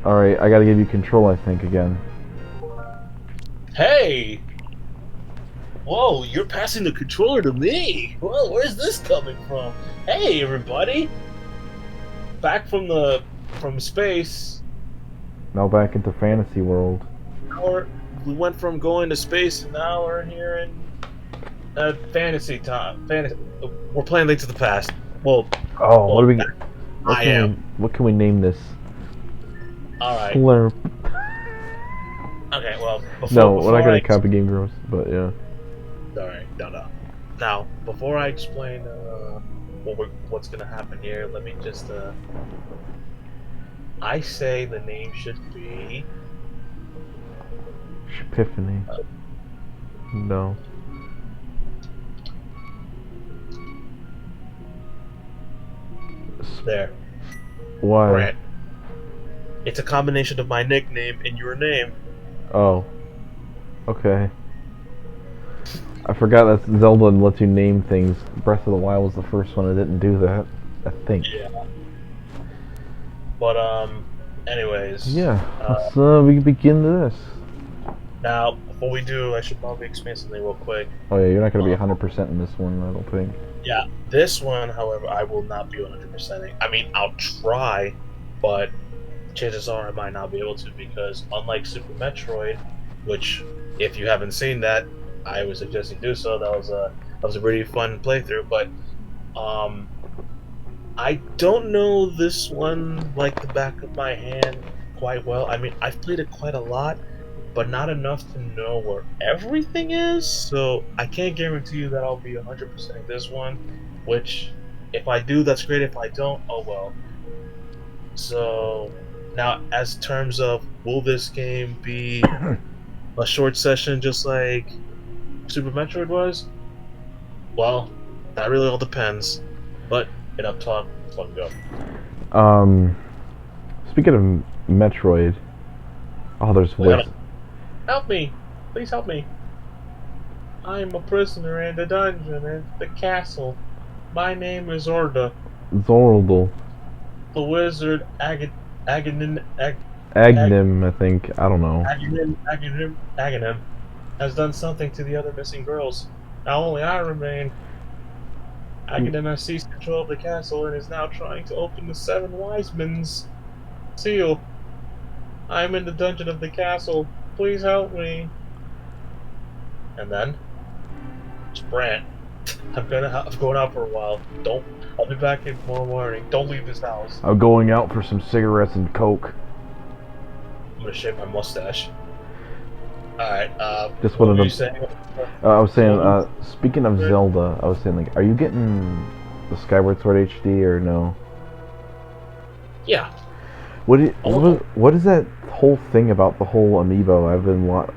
Alright, I gotta give you control, I think, again. Hey! Whoa, you're passing the controller to me! Whoa, where's this coming from? Hey, everybody! Back from space. Now back into fantasy world. Now we went from going to space, and now we're here in fantasy time. Fantasy. We're playing Link to the Past. Well, Oh, what do we... I am. What can we name this? Alright. Slurp. Okay, well, No, we're not gonna copy Game Grumps, but yeah. Alright, no. Now, before I explain what's gonna happen here, let me just I say the name should be Epiphany. No. there. Why? Sprant. It's a combination of my nickname and your name. Oh. Okay. I forgot that Zelda lets you name things. Breath of the Wild was the first one that didn't do that, I think. Yeah. But anyways. Yeah. Let's we begin this. Now, before we do, I should probably explain something real quick. Oh yeah, you're not gonna be 100% in this one, I don't think. Yeah, this one, however, I will not be 100%ing. I mean, I'll try, but chances are I might not be able to because unlike Super Metroid, which if you haven't seen that, I would suggest you do so. That was a really fun playthrough, but I don't know this one like the back of my hand quite well. I mean, I've played it quite a lot, but not enough to know where everything is. So I can't guarantee you that I'll be 100% this one. Which, if I do, that's great. If I don't, oh well. So now, as terms of will this game be a short session just like Super Metroid was? Well, that really all depends. But enough talk, let's fucking go. Speaking of Metroid, oh, there's voice. Help me! Please help me! I am a prisoner in the dungeon in the castle. My name is Zorda. Zoldal. The wizard Aghanim, Agnim, I think. I don't know. Aghanim has done something to the other missing girls. Now only I remain. Aghanim has seized control of the castle and is now trying to open the Seven Wise Men's seal. I am in the dungeon of the castle. Please help me. And then, Sprant. I'm going out for a while. I'll be back in tomorrow morning. Don't leave this house. I'm going out for some cigarettes and coke. I'm gonna shave my mustache. Alright, Just one of them. saying? I was saying, speaking of Zelda, I was saying, like, are you getting the Skyward Sword HD or no? Yeah. What is that whole thing about the whole amiibo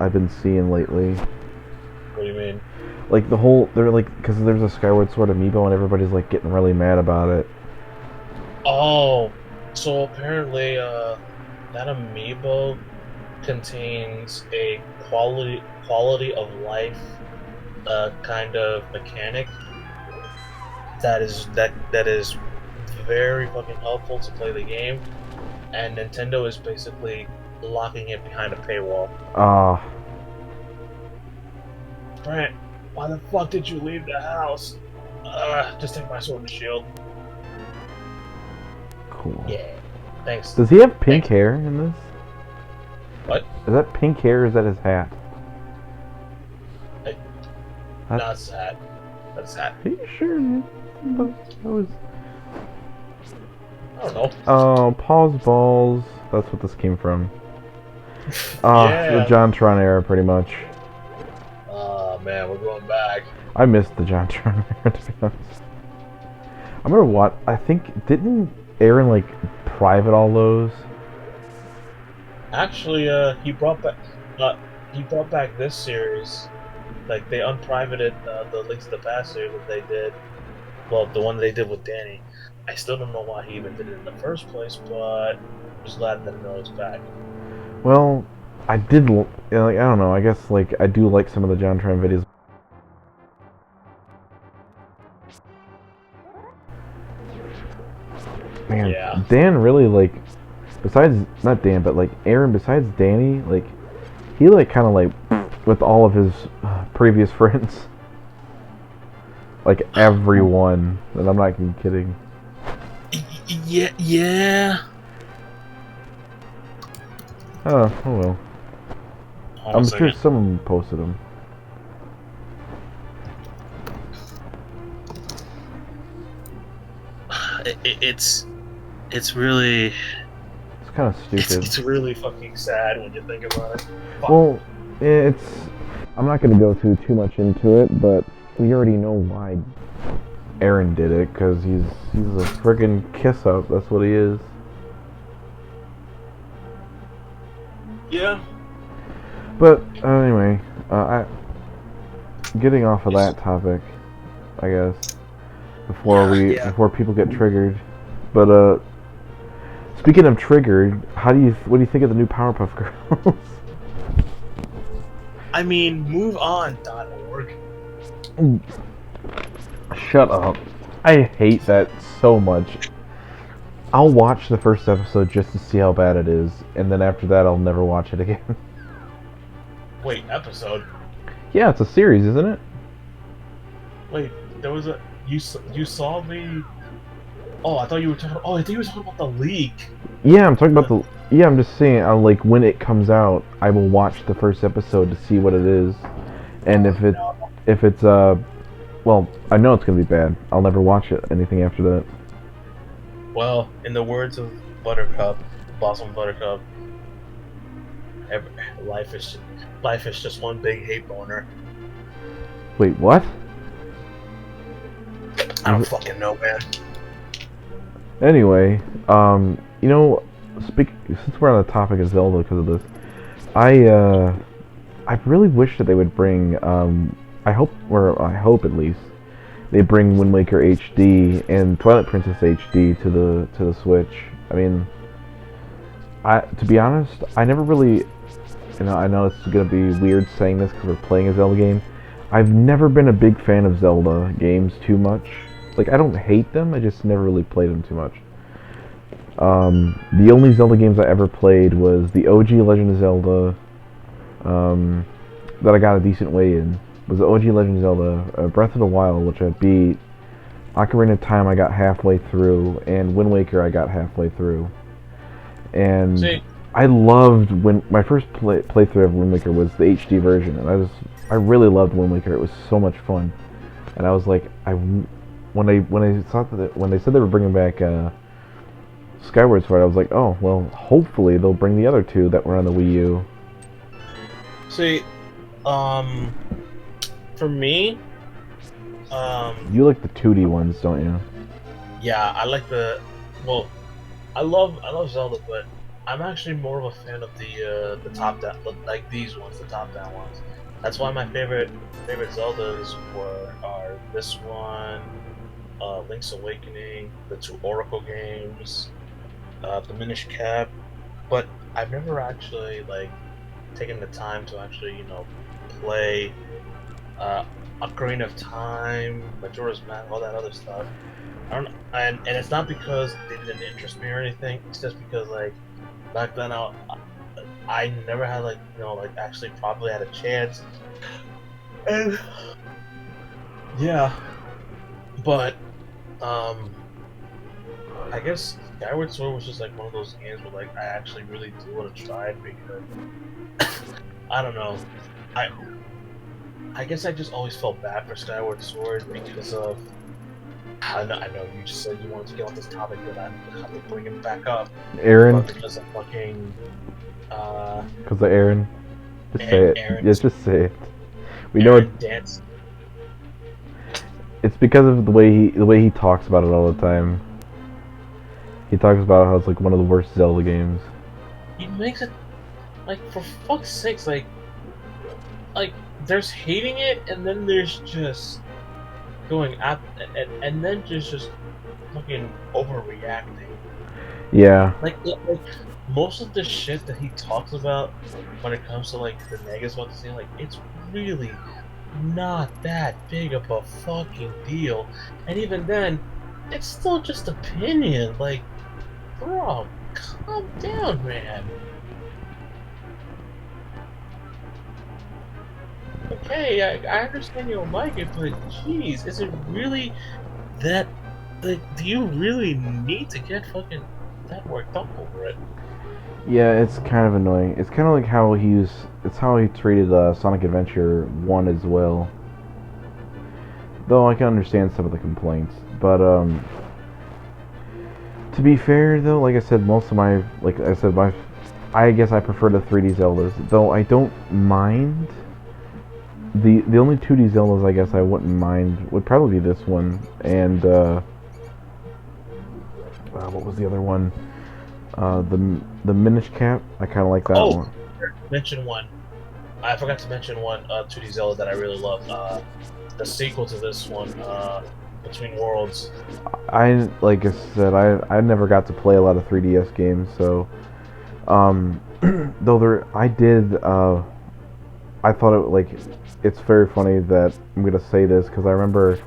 I've been seeing lately? What do you mean? Like they're like, because there's a Skyward Sword amiibo and everybody's like getting really mad about it. Oh, so apparently, that amiibo contains a quality of life, kind of mechanic that is very fucking helpful to play the game, and Nintendo is basically locking it behind a paywall. Brent, why the fuck did you leave the house? Just take my sword and shield. Cool. Yeah, thanks. Does he have pink hair in this? What? Is that pink hair or is that his hat? That's his hat. That's his hat. Are you sure? That was... I don't know. Oh, Paul's Balls. That's what this came from. Yeah. The JonTron era, pretty much. Oh man, we're going back. I missed the JonTron era, to be honest. I'm gonna watch. I think didn't Aaron like private all those? Actually, he brought back this series. Like they unprivated the Link to the Past series that they did. Well, the one they did with Danny. I still don't know why he even did it in the first place, but I'm just glad that know it's back. Well, I did. Like, I don't know. I guess like I do like some of the JonTron videos. Man, Yeah. Dan really like besides not Dan, but like Aaron, besides Danny, like he like kind of like with all of his previous friends, like everyone, and I'm not even kidding. Yeah, yeah. Oh well. Hold on I'm a sure second. someone posted them. It's really It's kind of stupid. it's really fucking sad when you think about it. Fuck. Well, it's. I'm not gonna go too much into it, but we already know why Aaron did it, because he's a friggin' kiss up. That's what he is. Yeah. But anyway, getting off of that topic, I guess, Yeah. before people get triggered. But speaking of triggered, what do you think of the new Powerpuff Girls? I mean, moveon.org. Shut up. I hate that so much. I'll watch the first episode just to see how bad it is, and then after that I'll never watch it again. Wait, episode. Yeah, it's a series, isn't it? Wait, there was a you saw the. Oh, I thought you were talking. Oh, I think you were talking about the leak. Yeah, I'm talking about the. Yeah, I'm just saying. Like when it comes out, I will watch the first episode to see what it is, and No. if it's well, I know it's gonna be bad. I'll never watch it anything after that. Well, in the words of Buttercup, Blossom Buttercup, ev- life is just one big hate boner. Wait, what? I don't fucking know, man. Anyway, you know, since we're on the topic of Zelda because of this, I really wish that they would bring, I hope at least, they bring Wind Waker HD and Twilight Princess HD to the Switch. I mean, to be honest, I never really, I know it's gonna be weird saying this because we're playing a Zelda game. I've never been a big fan of Zelda games too much. Like, I don't hate them, I just never really played them too much. The only Zelda games I ever played was the OG Legend of Zelda, that I got a decent way in. Was the OG Legend of Zelda, Breath of the Wild, which I beat, Ocarina of Time I got halfway through, and Wind Waker I got halfway through. And See, I loved my first playthrough of Wind Waker was the HD version, and I really loved Wind Waker. It was so much fun, and I was like, when they said they were bringing back Skyward Sword, I was like, oh well, hopefully they'll bring the other two that were on the Wii U. see, for me, You like the 2D ones, don't you? yeah, I like the. Well, I love Zelda, but I'm actually more of a fan of the top down, like these ones, the top down ones. That's why my favorite Zeldas are this one, Link's Awakening, the two Oracle games, the Minish Cap. But I've never actually like taken the time to actually play Ocarina of Time, Majora's Mask, all that other stuff. I don't, and it's not because they didn't interest me or anything. It's just because like back then I never had like actually probably had a chance. And yeah, but I guess Skyward Sword was just like one of those games where like I actually really do want to try it because I don't know. I guess I just always felt bad for Skyward Sword because of. I know you just said you wanted to get on this topic, but I have to bring it back up. Aaron? But because of fucking. Because of Aaron? Just say it. Aaron, Just say it. We know it. Dance. It's because of the way he talks about it all the time. He talks about how it's like one of the worst Zelda games. He makes it like for fuck's sakes, like there's hating it, and then there's just going at and then just fucking overreacting. Yeah. Like most of the shit that he talks about when it comes to like the negatives about the scene, like it's really not that big of a fucking deal. And even then, it's still just opinion. Like, bro, calm down, man. Okay, I understand you don't like it, but jeez, is it really that? Like, do you really need to get fucking that worked up over it? Yeah, it's kind of annoying. It's kind of like how it's how he treated Sonic Adventure 1 as well. Though I can understand some of the complaints. But, to be fair though, like I said, I guess I prefer the 3D Zeldas. Though I don't mind, the only 2D Zeldas I guess I wouldn't mind would probably be this one, and, what was the other one? The Minish Cap. I kind of like that Oh, one. mention one. I forgot to mention one 2D Zelda that I really love. The sequel to this one, Between Worlds. Like I said, I never got to play a lot of 3DS games, so though I thought it like it's very funny that I'm gonna say this because I remember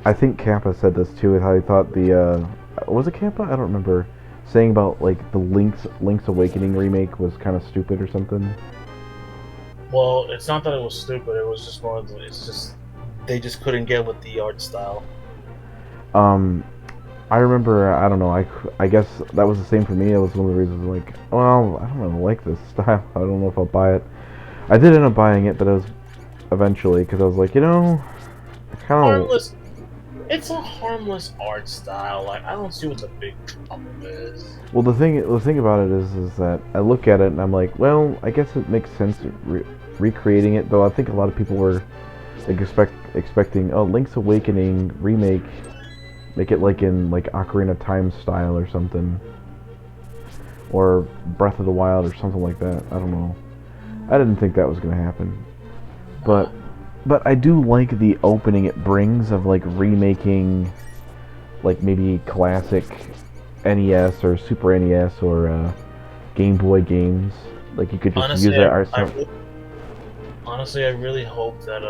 I think Kappa said this too, how he thought the was it Kappa? I don't remember saying about like the Link's Awakening remake was kind of stupid or something. Well, it's not that it was stupid. It was just one of the. It's just they just couldn't get with the art style. Um, I remember, I don't know, I guess that was the same for me. It was one of the reasons, like, well, I don't really like this style. I don't know if I'll buy it. I did end up buying it, but it was eventually, because I was like, it's kind of... Harmless. It's a harmless art style. Like, I don't see what the big problem is. Well, the thing about it is that I look at it and I'm like, well, I guess it makes sense recreating it, though I think a lot of people were like, expecting, oh, Link's Awakening remake, make it like in like Ocarina of Time style or something, or Breath of the Wild or something like that. I don't know. I didn't think that was gonna happen, but I do like the opening it brings of like remaking, like maybe classic NES or Super NES or Game Boy games. Like you could just Honestly, use that art. honestly, I really hope that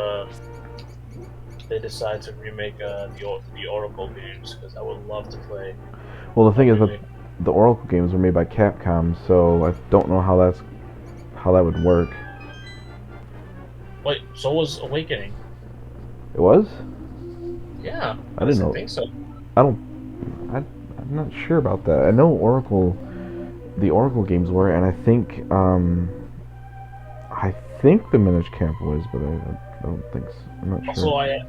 they decide to remake the Oracle games because I would love to play. Well, the thing is that the Oracle games were made by Capcom, so I don't know how that would work. Wait, so was Awakening? It was? Yeah, I didn't know. think so. I'm not sure about that. I know the Oracle games were, and I think the Minish Cap was, but I don't think so. I'm not Also, sure. I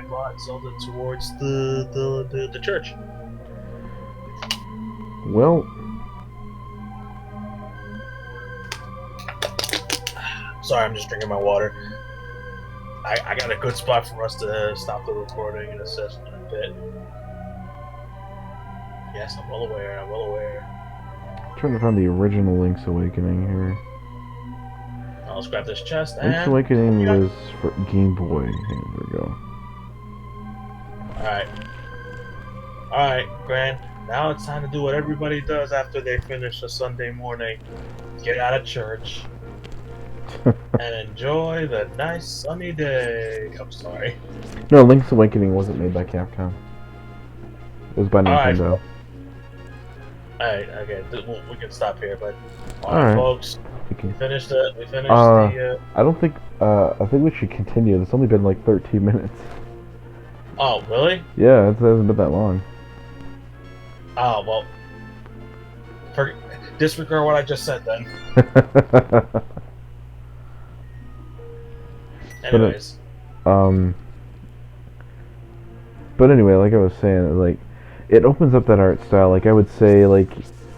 brought Zelda towards the church. Well, Sorry, I'm just drinking my water. I got a good spot for us to stop the recording in a bit. Yes, I'm well aware. I'm well aware. I'm trying to find the original Link's Awakening here. Now let's grab this chest Link's and. Awakening was for Game Boy. Here we go. Alright, Grant. Now it's time to do what everybody does after they finish a Sunday morning. Get out of church. And enjoy the nice sunny day. I'm sorry. No, Link's Awakening wasn't made by Capcom. It was by Nintendo. Alright, okay, we can stop here, but Alright, folks, we finished the I don't think I think we should continue. It's only been like 13 minutes. Oh, really? Yeah, it hasn't been that long. Oh, well, disregard what I just said then. Anyways. But anyway, like I was saying, like, it opens up that art style. Like, I would say, like,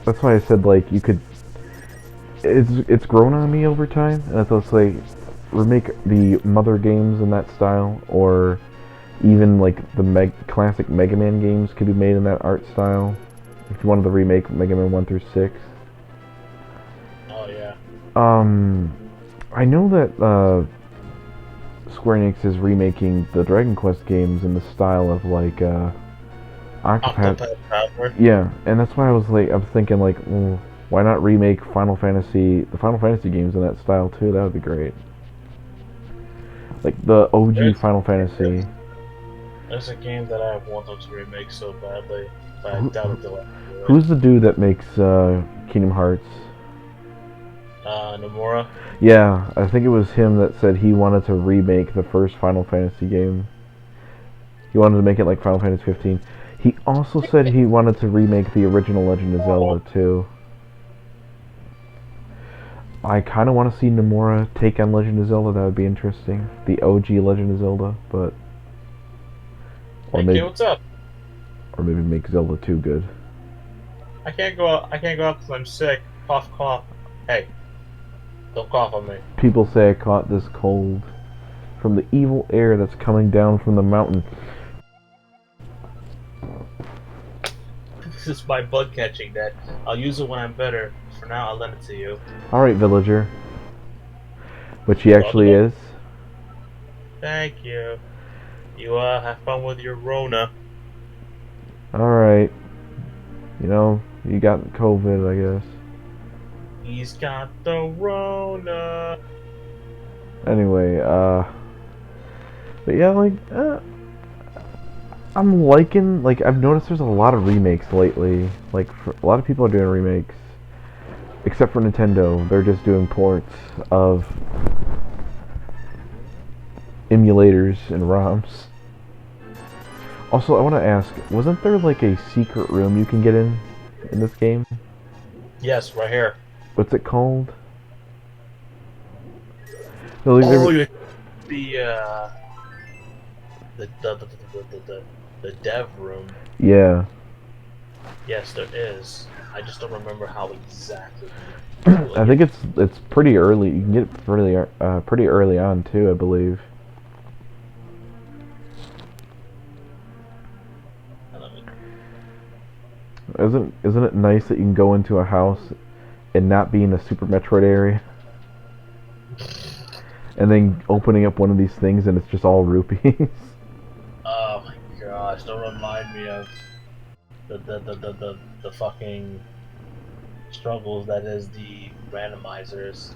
that's why I said, like, you could, it's grown on me over time, and that's what's like, remake the Mother games in that style, or even, like, the classic Mega Man games could be made in that art style, if you wanted to remake Mega Man 1 through 6. Oh, yeah. I know that, Square Enix is remaking the Dragon Quest games in the style of like Octopath Power. Yeah, and that's why I was thinking like, well, why not remake the Final Fantasy games in that style too? That would be great. Like the OG Final Fantasy. There's a game that I want them to remake so badly. but I Who, doubt if they'll ever do it. who's the dude that makes Kingdom Hearts? Nomura. Yeah, I think it was him that said he wanted to remake the first Final Fantasy game. He wanted to make it like Final Fantasy 15. He also said he wanted to remake the original Legend of Zelda too. I kind of want to see Nomura take on Legend of Zelda. That would be interesting. The OG Legend of Zelda, but or Hey kid, maybe what's up? make Zelda 2 good. I can't go out. I can't go out because I'm sick. Cough, cough. Hey, don't cough on me. People say I caught this cold from the evil air that's coming down from the mountain. This is my bug catching net. I'll use it when I'm better. For now, I'll lend it to you. All right, villager. Which he actually is. Thank you. You have fun with your Rona. All right. You know, you got COVID, I guess. He's got the Rona. Anyway, but yeah, like, I'm liking, like, I've noticed there's a lot of remakes lately. Like, a lot of people are doing remakes. Except for Nintendo, they're just doing ports of emulators and ROMs. Also, I want to ask, wasn't there like a secret room you can get in this game? Yes, right here. What's it called? No, like, Oh, you the the the, the the dev room. yeah. Yes, there is. I just don't remember how exactly. I think it's pretty early. You can get it pretty early on too, I believe. Isn't it nice that you can go into a house and not be in the Super Metroid area? And then opening up one of these things and it's just all rupees. Oh my gosh! Don't remind me of the fucking struggles that is the randomizers.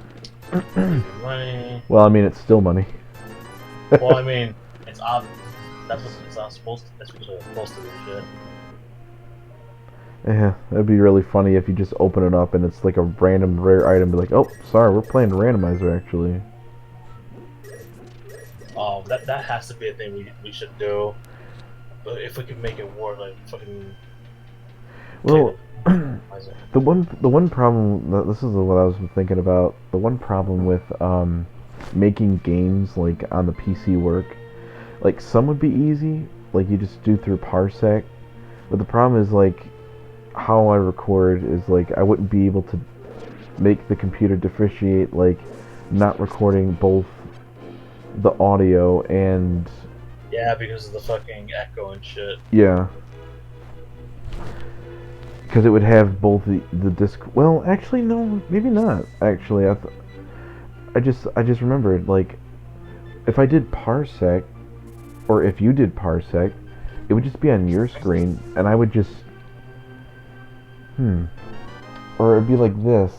Money. Well, I mean, it's still money. Well, I mean, it's obvious. That's what it's not supposed to. That's what it's supposed to be. Shit. Yeah, that'd be really funny if you just open it up and it's like a random rare item. Be like, oh, sorry, we're playing randomizer actually. Oh, that has to be a thing we should do. But if we could make it work, like fucking. Well, the one problem, this is what I was thinking about. The one problem with making games like on the PC work, like some would be easy, like you just do through Parsec. But the problem is like how I record is like I wouldn't be able to make the computer differentiate like not recording both the audio and yeah, because of the fucking echo and shit. yeah. Because it would have both the disc. Well, actually, no, maybe not. Actually, I just remembered like if I did Parsec, or if you did Parsec, it would just be on your screen, and I would just or it'd be like this.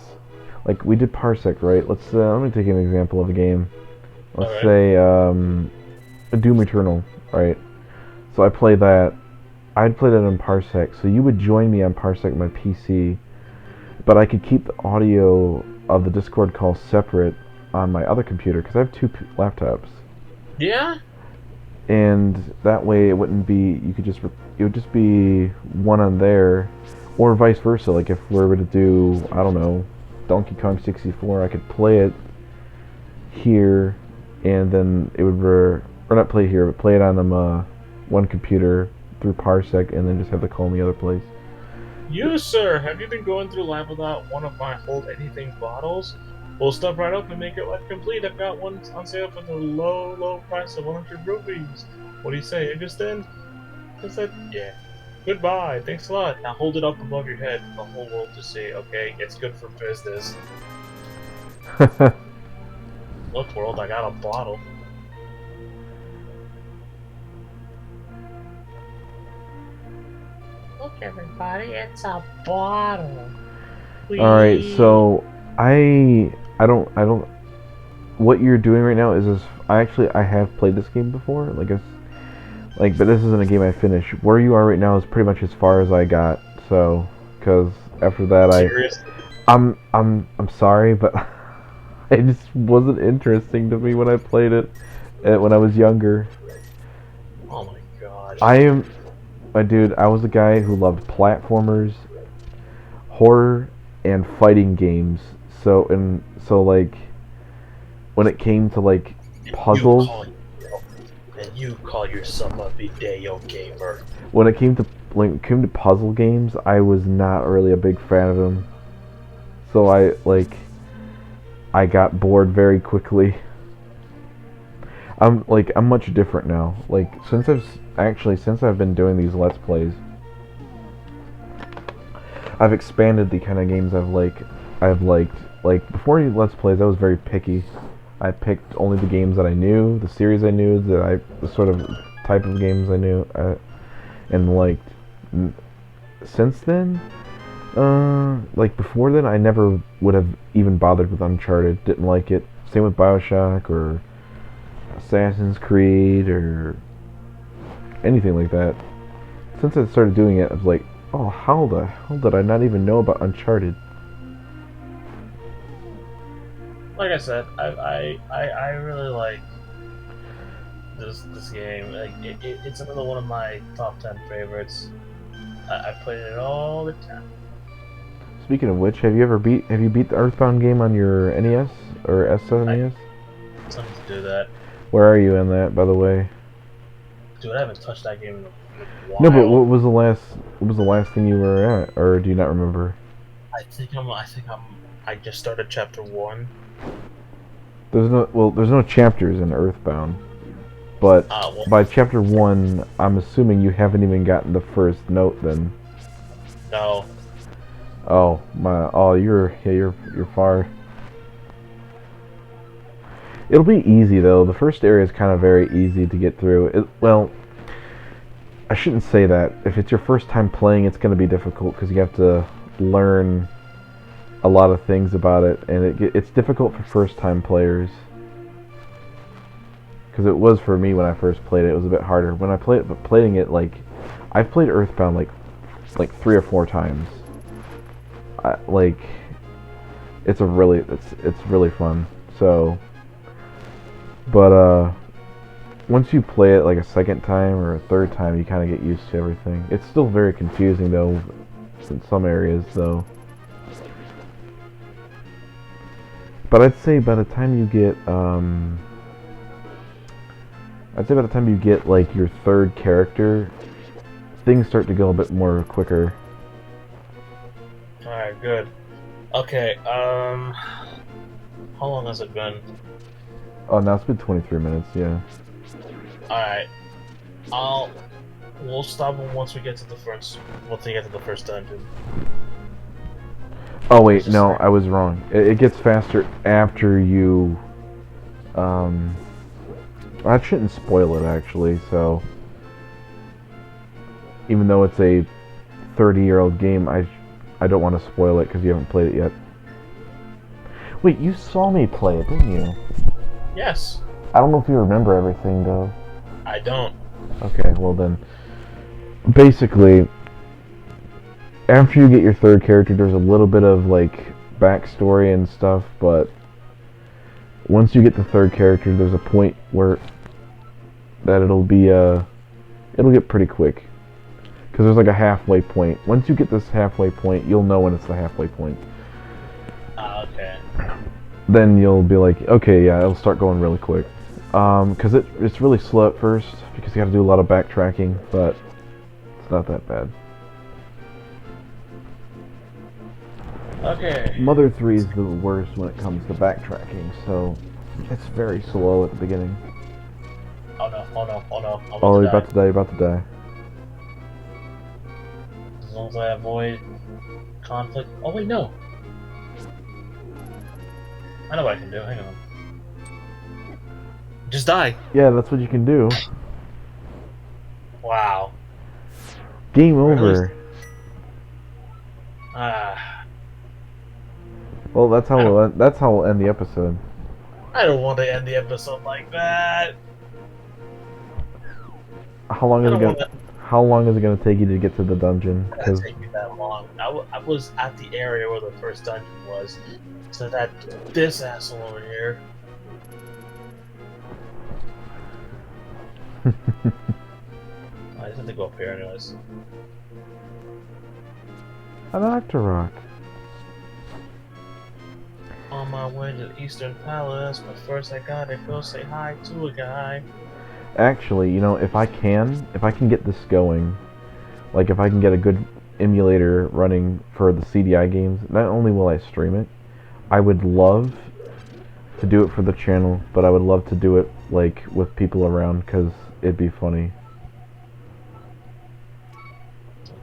Like we did Parsec, right? Let me take an example of a game. Let's say Doom Eternal, right? So I play that. I'd play that on Parsec, so you would join me on Parsec on my PC, but I could keep the audio of the Discord call separate on my other computer because I have two laptops. Yeah. And that way it wouldn't be. It would just be one on there, or vice versa. Like if we were to do, I don't know, Donkey Kong 64, I could play it here, and then it would or not play here, but play it on one computer through Parsec, and then just have the call in the other place. You, sir, have you been going through life without one of my Hold Anything bottles? We'll step right up and make your life complete. I've got one on sale for the low price of 100 rupees. What do you say? Interested? I said, yeah. Goodbye. Thanks a lot. Now hold it up above your head for the whole world to see, okay? It's good for business. Look, world, I got a bottle. Look, everybody, it's a bottle. Alright, so I don't what you're doing right now is I have played this game before. Like Like, but this isn't a game I finished. Where you are right now is pretty much as far as I got. So, because after that, Seriously? I'm sorry, but it just wasn't interesting to me when I played it when I was younger. Oh my gosh. I am, dude. I was a guy who loved platformers, horror, and fighting games. So like when it came to like You puzzles, call and you call yourself a video gamer. when it came to puzzle games, I was not really a big fan of them. So I got bored very quickly. I'm much different now. Like since I've been doing these Let's Plays, I've expanded the kind of games I've liked. Like before Let's Plays, I was very picky. I picked only the games that I knew, the series I knew, the sort of type of games I knew, and liked. Since then, like before then, I never would have even bothered with Uncharted. Didn't like it. Same with BioShock or Assassin's Creed or anything like that. Since I started doing it, I was like, oh, how the hell did I not even know about Uncharted? Like I said, I really like this game. Like it's another one of my top 10 favorites. I play it all the time. Speaking of which, have you beat the Earthbound game on your NES or SNES? Something to do that. Where are you in that, by the way? Dude, I haven't touched that game in a while. No, but what was the last thing you were at, or do you not remember? I just started chapter 1. There's no chapters in Earthbound, but Well, by chapter 1, I'm assuming you haven't even gotten the first note then. no. Oh my! Oh, you're far. It'll be easy though. The first area is kind of very easy to get through. Well, I shouldn't say that. If it's your first time playing, it's going to be difficult because you have to learn a lot of things about it, and it's difficult for first-time players. Because it was for me when I first played it. It was a bit harder when I played it. But playing it I've played Earthbound like 3 or 4 times. It's really fun. So, but once you play it like a second time or a third time, you kind of get used to everything. It's still very confusing though in some areas though. But I'd say by the time you get like your third character, things start to go a bit more quicker. Alright, good. Okay, how long has it been? Oh, now it's been 23 minutes, yeah. Alright. We'll stop once we get to the first dungeon. Oh wait, no, I was wrong. It gets faster after you I shouldn't spoil it actually, so even though it's a 30-year-old game, I don't want to spoil it because you haven't played it yet. Wait, you saw me play it, didn't you? Yes. I don't know if you remember everything though. I don't. Okay, well then. Basically, after you get your third character, there's a little bit of like backstory and stuff, but once you get the third character, there's a point where it'll get pretty quick. Because there's like a halfway point. Once you get this halfway point, you'll know when it's the halfway point. Okay. Then you'll be like, okay, yeah, it'll start going really quick. Because it's really slow at first, because you gotta do a lot of backtracking, but it's not that bad. Okay. Mother 3 is the worst when it comes to backtracking, so it's very slow at the beginning. Oh no, oh no, oh no. Oh, you're about to die, you're about to die. As long as I avoid conflict. Oh wait, no. I know what I can do, hang on. Just die. Yeah, that's what you can do. Wow. Game over. Well, that's how we'll end the episode. I don't want to end the episode like that. How long I is it don't gonna? want to How long is it gonna take you to get to the dungeon? Because take me that long. I was at the area where the first dungeon was. So that this asshole over here. I just have to go up here anyways. I like to rock. On my way to the Eastern Palace, but first I gotta go say hi to a guy. Actually, you know, if I can get this going, like if I can get a good emulator running for the CDI games, not only will I stream it, I would love to do it for the channel, but I would love to do it like with people around because it'd be funny.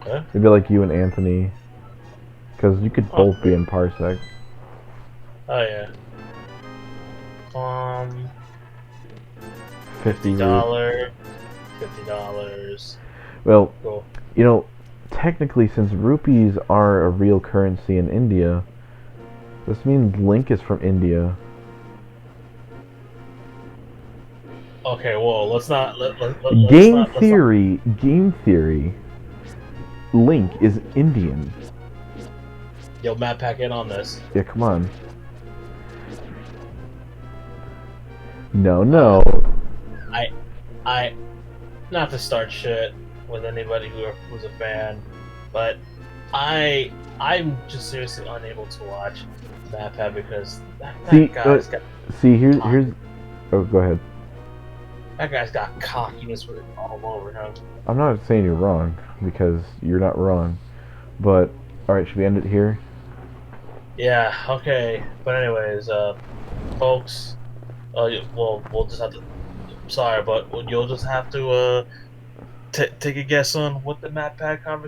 Okay. Maybe like you and Anthony, because you could Oh, both be in Parsec. oh yeah. Um, $50 $50. $50. Well, Cool. you know, technically, since rupees are a real currency in India, this means Link is from India. Okay, whoa, let's not Game let's not. theory, Link is Indian. Yo, Matt, pack in on this. Yeah, come on. No, Uh, no. I not to start shit with anybody who's a fan, but I'm just seriously unable to watch MatPat because See, that guy's got here's. Oh, go ahead. that guy's got cockiness with it all over him. I'm not saying you're wrong because you're not wrong, but all right, should we end it here? Yeah, okay. But anyways, folks, we'll just have to. Sorry, but you'll just have to take a guess on what the MatPat conversation.